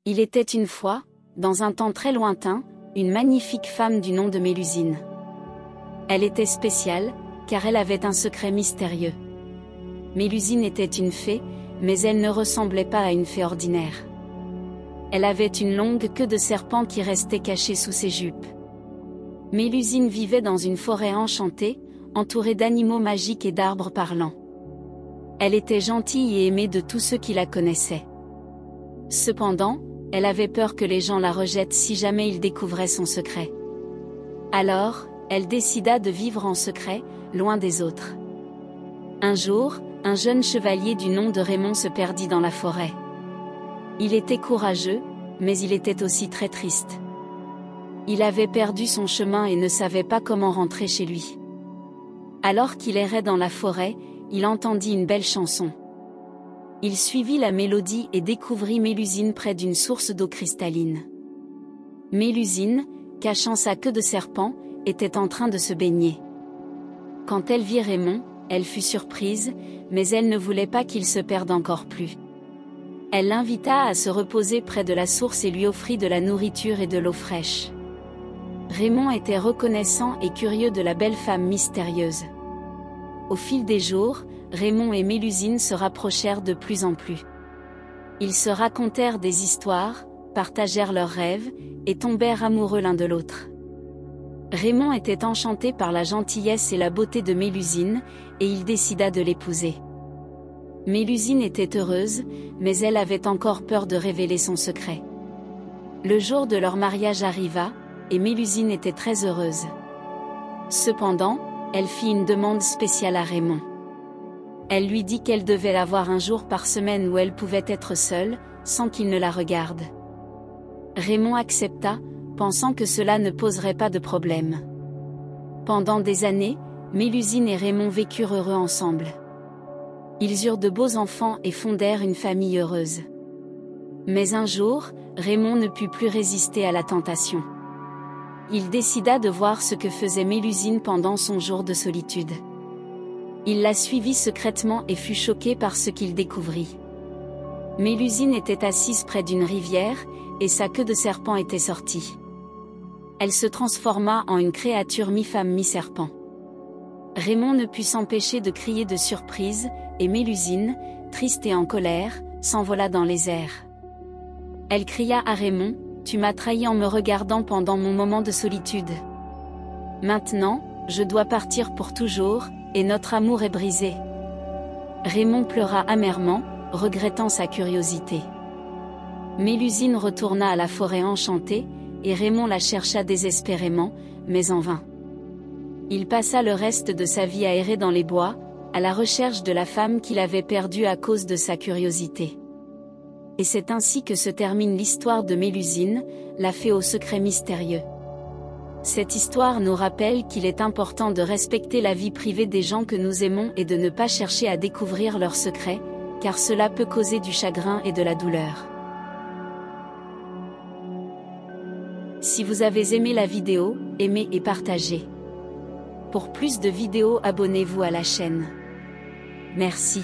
Il était une fois, dans un temps très lointain, une magnifique femme du nom de Mélusine. Elle était spéciale, car elle avait un secret mystérieux. Mélusine était une fée, mais elle ne ressemblait pas à une fée ordinaire. Elle avait une longue queue de serpent qui restait cachée sous ses jupes. Mélusine vivait dans une forêt enchantée, entourée d'animaux magiques et d'arbres parlants. Elle était gentille et aimée de tous ceux qui la connaissaient. Cependant, elle avait peur que les gens la rejettent si jamais ils découvraient son secret. Alors, elle décida de vivre en secret, loin des autres. Un jour, un jeune chevalier du nom de Raymond se perdit dans la forêt. Il était courageux, mais il était aussi très triste. Il avait perdu son chemin et ne savait pas comment rentrer chez lui. Alors qu'il errait dans la forêt, il entendit une belle chanson. Il suivit la mélodie et découvrit Mélusine près d'une source d'eau cristalline. Mélusine, cachant sa queue de serpent, était en train de se baigner. Quand elle vit Raymond, elle fut surprise, mais elle ne voulait pas qu'il se perde encore plus. Elle l'invita à se reposer près de la source et lui offrit de la nourriture et de l'eau fraîche. Raymond était reconnaissant et curieux de la belle femme mystérieuse. Au fil des jours, Raymond et Mélusine se rapprochèrent de plus en plus. Ils se racontèrent des histoires, partagèrent leurs rêves, et tombèrent amoureux l'un de l'autre. Raymond était enchanté par la gentillesse et la beauté de Mélusine, et il décida de l'épouser. Mélusine était heureuse, mais elle avait encore peur de révéler son secret. Le jour de leur mariage arriva, et Mélusine était très heureuse. Cependant, elle fit une demande spéciale à Raymond. Elle lui dit qu'elle devait avoir un jour par semaine où elle pouvait être seule, sans qu'il ne la regarde. Raymond accepta, pensant que cela ne poserait pas de problème. Pendant des années, Mélusine et Raymond vécurent heureux ensemble. Ils eurent de beaux enfants et fondèrent une famille heureuse. Mais un jour, Raymond ne put plus résister à la tentation. Il décida de voir ce que faisait Mélusine pendant son jour de solitude. Il la suivit secrètement et fut choqué par ce qu'il découvrit. Mélusine était assise près d'une rivière, et sa queue de serpent était sortie. Elle se transforma en une créature mi-femme mi-serpent. Raymond ne put s'empêcher de crier de surprise, et Mélusine, triste et en colère, s'envola dans les airs. Elle cria à Raymond, « Tu m'as trahi en me regardant pendant mon moment de solitude. Maintenant, je dois partir pour toujours, et notre amour est brisé. » Raymond pleura amèrement, regrettant sa curiosité. Mélusine retourna à la forêt enchantée, et Raymond la chercha désespérément, mais en vain. Il passa le reste de sa vie à errer dans les bois, à la recherche de la femme qu'il avait perdue à cause de sa curiosité. Et c'est ainsi que se termine l'histoire de Mélusine, la fée au secret mystérieux. Cette histoire nous rappelle qu'il est important de respecter la vie privée des gens que nous aimons et de ne pas chercher à découvrir leurs secrets, car cela peut causer du chagrin et de la douleur. Si vous avez aimé la vidéo, aimez et partagez. Pour plus de vidéos, abonnez-vous à la chaîne. Merci.